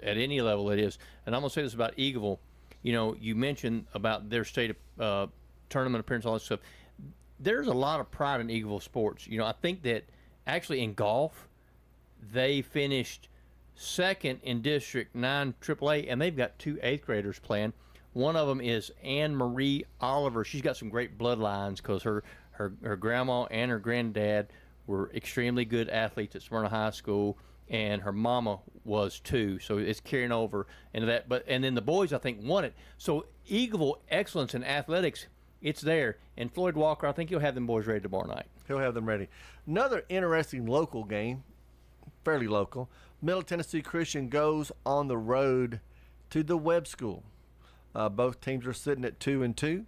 At any level it is. And I'm going to say this about Eagleville. You mentioned about their state tournament appearance, all that stuff. There's a lot of pride in Eagleville sports. I think that actually in golf, they finished second in District 9 AAA, and they've got 2 8th graders playing. One of them is Anne Marie Oliver. She's got some great bloodlines because her grandma and her granddad were extremely good athletes at Smyrna High School, and her mama was too. So it's carrying over into that. And then the boys, I think, won it. So Eagleville excellence in athletics, it's there. And Floyd Walker, I think he'll have them boys ready tomorrow night. He'll have them ready. Another interesting local game, fairly local. Middle Tennessee Christian goes on the road to the Webb School. Both teams are sitting at 2-2.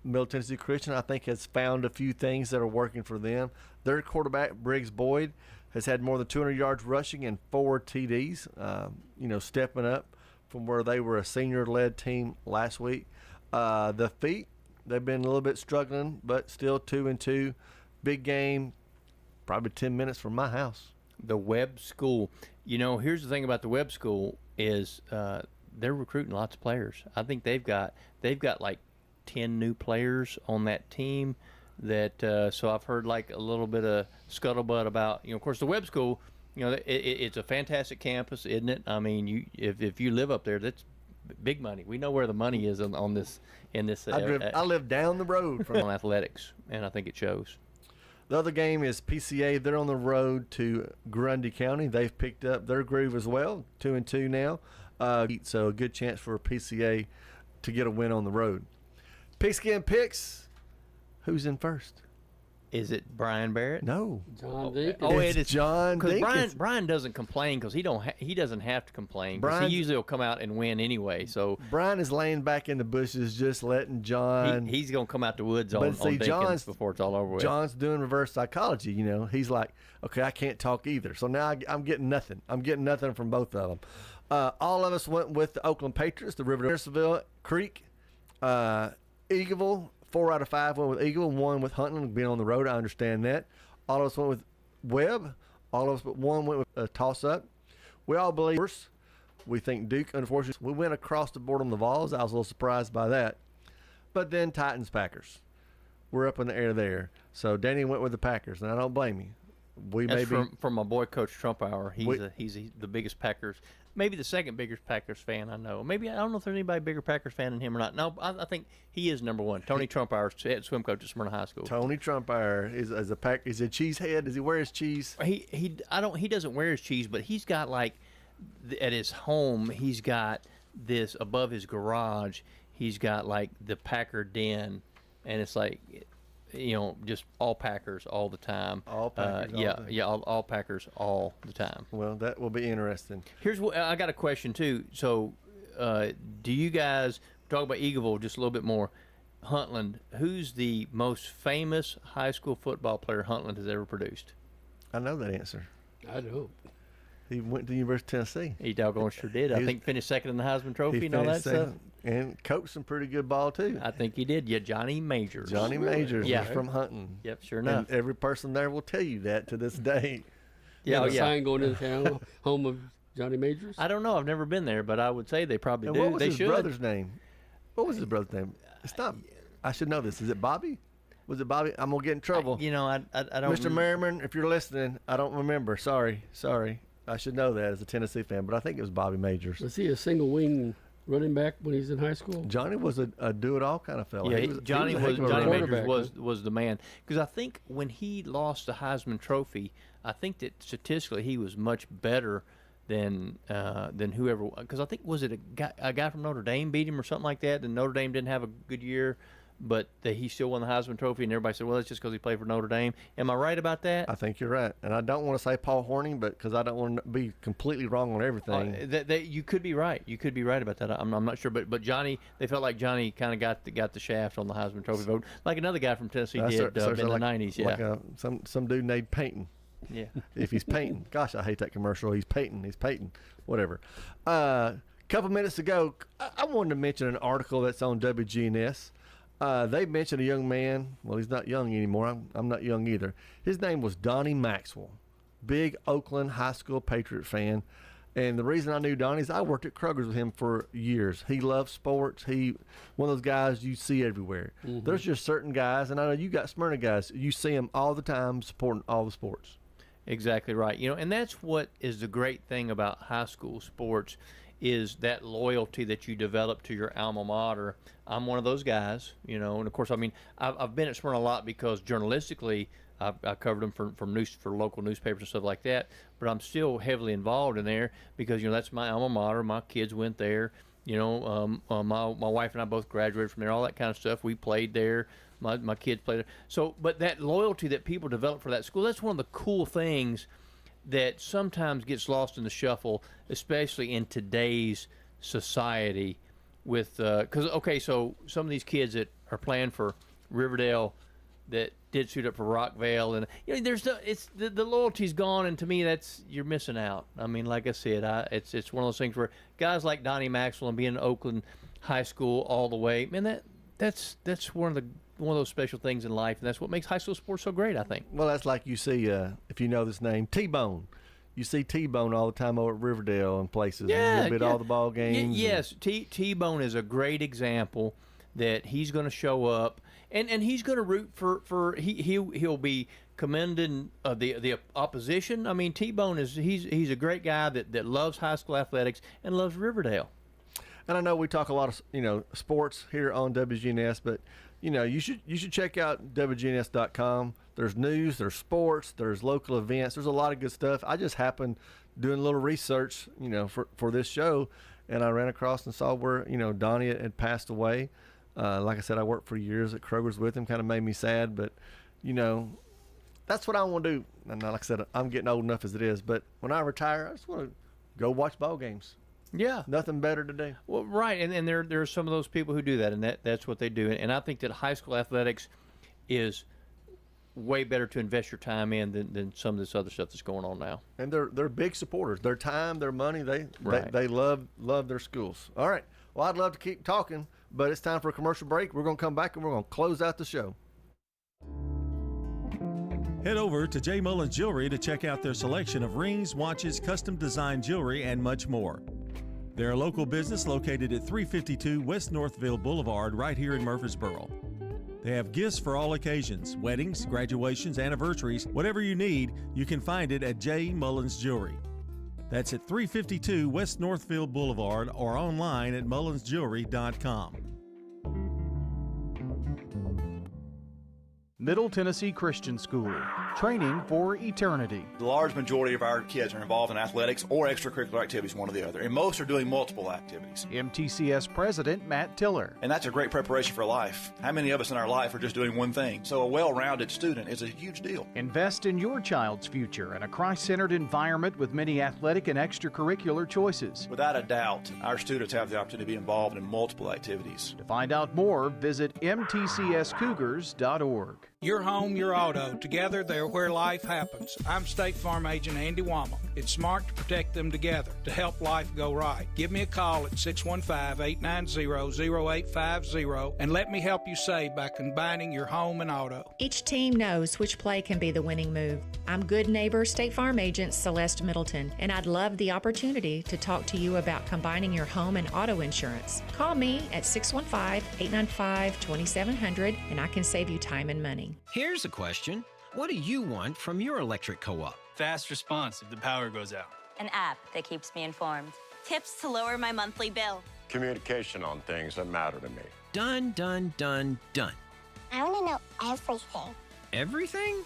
Middle Tennessee Christian, I think, has found a few things that are working for them. Their quarterback, Briggs Boyd, has had more than 200 yards rushing and 4 TDs, stepping up from where they were a senior-led team last week. The feet, they've been a little bit struggling, but still 2-2. Big game, probably 10 minutes from my house. The Webb School. Here's the thing about the Webb School is they're recruiting lots of players. I think they've got like 10 new players on that team that so I've heard like a little bit of scuttlebutt about, of course, the Webb School, it's a fantastic campus, isn't it? I mean, if you live up there, that's big money. We know where the money is on this in this I live down the road from on athletics, and I think it shows. The other game is PCA. They're on the road to Grundy County. They've picked up their groove as well, 2-2 now. So a good chance for PCA to get a win on the road. Pigskin Picks. Who's in first? Is it Brian Barrett? No. John Dinkins. Oh, it is John Dinkins. Because Brian doesn't complain because he doesn't have to complain because he usually will come out and win anyway. So Brian is laying back in the bushes, just letting John. He's gonna come out the woods on Dinkins before it's all over with. John's doing reverse psychology. He's like, okay, I can't talk either. So now I'm getting nothing. I'm getting nothing from both of them. All of us went with the Oakland Patriots, the Riverdale Creek, Eagleville. 4 out of 5 went with Eagle, 1 with Huntland, being on the road. I understand that. All of us went with Webb. All of us but 1 went with a toss-up. We all believe. We think Duke, unfortunately. We went across the board on the Vols. I was a little surprised by that. But then Titans-Packers. We're up in the air there. So Danny went with the Packers, and I don't blame you. That's from my boy Coach Trumpauer. He's the biggest Packers, maybe the second biggest Packers fan I know. Maybe I don't know if there's anybody bigger Packers fan than him or not. No, I think he is number one. Tony Trumpauer, head swim coach at Smyrna High School. Tony Trumpauer is a cheesehead. Does he wear his cheese? He doesn't wear his cheese, but he's got like at his home. He's got this above his garage. He's got like the Packer den, and it's like. Just all Packers all the time. All Packers. All Packers all the time. Well, that will be interesting. Here's what I got a question too. So, do you guys talk about Eagleville just a little bit more? Huntland. Who's the most famous high school football player Huntland has ever produced? I know that answer. I do. He went to the University of Tennessee. He doggone sure did. I think finished second in the Heisman Trophy and all that stuff. And coached some pretty good ball, too. I think he did. Yeah, Johnny Majors. Johnny Majors was from Hunton. Yep, sure enough. And every person there will tell you that to this day. Yeah, sign going into town, home of Johnny Majors? I don't know. I've never been there, but I would say they probably do. What was they his brother's name? What was his brother's name? It's not. I should know this. Is it Bobby? Was it Bobby? I'm going to get in trouble. I don't. Mr. Merriman, if you're listening, I don't remember. Sorry. I should know that as a Tennessee fan, but I think it was Bobby Majors. Was he a single wing running back when he's in high school? Johnny was a do-it-all kind of fella. Yeah, Johnny Majors was the man. Because I think when he lost the Heisman Trophy, I think that statistically he was much better than whoever. Because I think, was it a guy from Notre Dame beat him or something like that? And Notre Dame didn't have a good year, but he still won the Heisman Trophy, and everybody said, well, it's just because he played for Notre Dame. Am I right about that? I think you're right. And I don't want to say Paul Hornung, but because I don't want to be completely wrong on everything. You could be right. You could be right about that. I'm not sure. But Johnny, they felt like Johnny kind of got the shaft on the Heisman Trophy vote, like another guy from Tennessee did in the 90s. Yeah. Like some dude named Peyton. Yeah. If he's Peyton. Gosh, I hate that commercial. He's Peyton. Whatever. Couple minutes ago, I wanted to mention an article that's on WGNS. They mentioned a young man. Well, he's not young anymore. I'm not young either. His name was Donnie Maxwell, big Oakland high school Patriot fan. And the reason I knew Donnie is I worked at Kroger's with him for years. He loves sports. He one of those guys you see everywhere. Mm-hmm. There's just certain guys, and I know you got Smyrna guys. You see them all the time supporting all the sports. Exactly right. And that's what is the great thing about high school sports, is that loyalty that you develop to your alma mater. I'm one of those guys, and of course, I've been at Smyrna a lot because journalistically I covered them for local newspapers and stuff like that, but I'm still heavily involved in there because, that's my alma mater. My kids went there, my wife and I both graduated from there, all that kind of stuff. We played there. My kids played there. So, but that loyalty that people develop for that school, that's one of the cool things that sometimes gets lost in the shuffle, especially in today's society. With so some of these kids that are playing for Riverdale that did suit up for Rockvale, and the loyalty's gone, and to me you're missing out. Like I said, it's one of those things where guys like Donnie Maxwell and being in Oakland high school all the way, man, that's one of those special things in life, and that's what makes high school sports so great, I think. Well, that's like you see, if you know this name, T-Bone. You see T-Bone all the time over at Riverdale and places. Yeah, and all the ball games. Yes, T-Bone is a great example that he's going to show up, and he's going to root for he'll be commending the opposition. T-Bone he's a great guy that loves high school athletics and loves Riverdale. And I know we talk a lot of sports here on WGNS, but you should check out wgns.com. There's news, there's sports, there's local events. There's a lot of good stuff. I just happened doing a little research, for this show, and I ran across and saw where Donnie had passed away. Like I said, I worked for years at Kroger's with him. Kind of made me sad, but that's what I want to do. And like I said, I'm getting old enough as it is. But when I retire, I just want to go watch ball games. Yeah, nothing better to do. Well, right, and there are some of those people who do that, and that's what they do. And I think that high school athletics is way better to invest your time in than some of this other stuff that's going on now. And they're big supporters. Their time, their money, they love their schools. All right. Well, I'd love to keep talking, but it's time for a commercial break. We're going to come back and we're going to close out the show. Head over to J. Mullins Jewelry to check out their selection of rings, watches, custom design jewelry, and much more. They're a local business located at 352 West Northville Boulevard right here in Murfreesboro. They have gifts for all occasions, weddings, graduations, anniversaries, whatever you need, you can find it at J. Mullins Jewelry. That's at 352 West Northville Boulevard or online at mullinsjewelry.com. Middle Tennessee Christian School, training for eternity. The large majority of our kids are involved in athletics or extracurricular activities, one or the other, and most are doing multiple activities. MTCS President Matt Tiller. And that's a great preparation for life. How many of us in our life are just doing one thing? So a well-rounded student is a huge deal. Invest in your child's future in a Christ-centered environment with many athletic and extracurricular choices. Without a doubt, our students have the opportunity to be involved in multiple activities. To find out more, visit mtcscougars.org. Your home, your auto. Together, they're where life happens. I'm State Farm Agent Andy Wommel. It's smart to protect them together, to help life go right. Give me a call at 615-890-0850 and let me help you save by combining your home and auto. Each team knows which play can be the winning move. I'm good neighbor State Farm Agent Celeste Middleton, and I'd love the opportunity to talk to you about combining your home and auto insurance. Call me at 615-895-2700 and I can save you time and money. Here's a question. What do you want from your electric co-op? Fast response if the power goes out. An app that keeps me informed. Tips to lower my monthly bill. Communication on things that matter to me. Done, done, done, done. I want to know everything. Everything?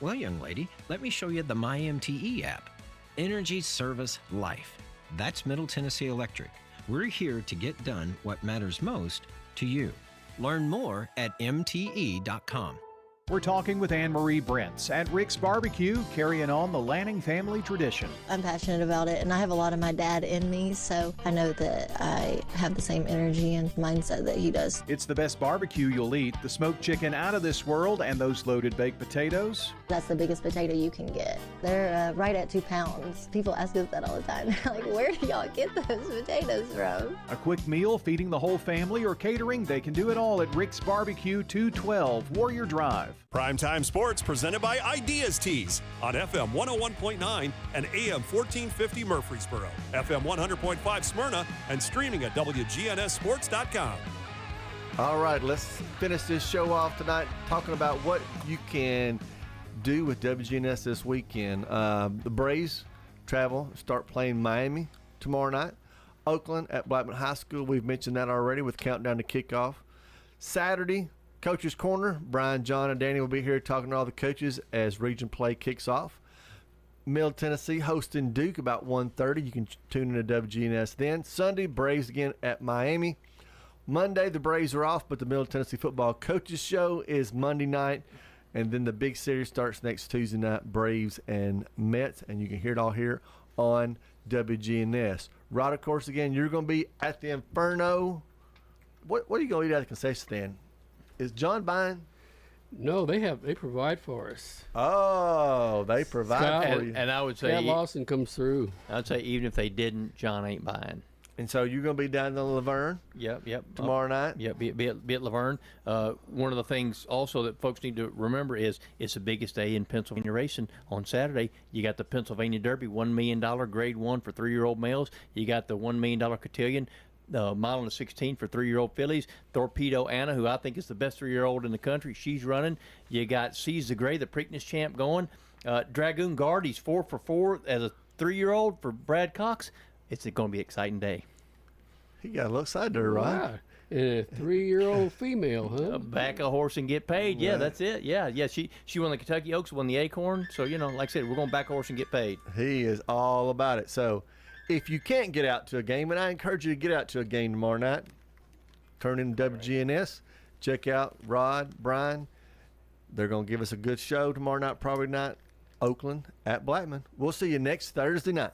Well, young lady, let me show you the MyMTE app. Energy Service Life. That's Middle Tennessee Electric. We're here to get done what matters most to you. Learn more at mte.com. We're talking with Anne-Marie Brents at Rick's Barbecue, carrying on the Lanning family tradition. I'm passionate about it, and I have a lot of my dad in me, so I know that I have the same energy and mindset that he does. It's the best barbecue you'll eat, the smoked chicken out of this world, and those loaded baked potatoes. That's the biggest potato you can get. They're right at 2 pounds. People ask us that all the time. They're like, where do y'all get those potatoes from? A quick meal feeding the whole family or catering, they can do it all at Rick's Barbecue, 212 Warrior Drive. Primetime Sports presented by Ideas Tees on FM 101.9 and AM 1450 Murfreesboro, FM 100.5 Smyrna, and streaming at wgnssports.com. All right, let's finish this show off tonight talking about what you can do with WGNS this weekend. The Braves start playing Miami tomorrow night. Oakland at Blackman High School. We've mentioned that already with countdown to kickoff. Saturday, Coach's Corner. Brian, John, and Danny will be here talking to all the coaches as region play kicks off. Middle Tennessee hosting Duke about 1:30. You can tune in to WGNS then. Sunday, Braves again at Miami. Monday, the Braves are off, but the Middle Tennessee Football Coaches Show is Monday night. And then the big series starts next Tuesday night, Braves and Mets. And you can hear it all here on WGNS. Rod, of course, again, you're going to be at the Inferno. What are you going to eat at the concession stand? Is John buying? No, they provide for us. Oh, they provide for you. And I would say Scott Lawson comes through. I'd say even if they didn't, John ain't buying. And so you're going to be down in Laverne? Yep. Tomorrow night? Yep, be at Laverne. One of the things also that folks need to remember is it's the biggest day in Pennsylvania racing. On Saturday, you got the Pennsylvania Derby, $1 million grade 1 for 3-year-old males. You got the $1 million cotillion. Mile and a 16 for 3-year-old fillies. Torpedo Anna, who I think is the best 3-year-old in the country, she's running. You got Seize the Gray, the Preakness champ, going. Dragoon Guard, he's 4 for 4 as a 3-year-old for Brad Cox. It's going to be an exciting day. He got a little excited there, right? Wow. And a 3-year-old female, huh? Back a horse and get paid. Yeah, that's it. Yeah. She won the Kentucky Oaks, won the Acorn. So, like I said, we're going to back a horse and get paid. He is all about it. So, if you can't get out to a game, and I encourage you to get out to a game tomorrow night, turn in WGNS, check out Rod, Brian. They're going to give us a good show tomorrow night, probably night, Oakland at Blackman. We'll see you next Thursday night.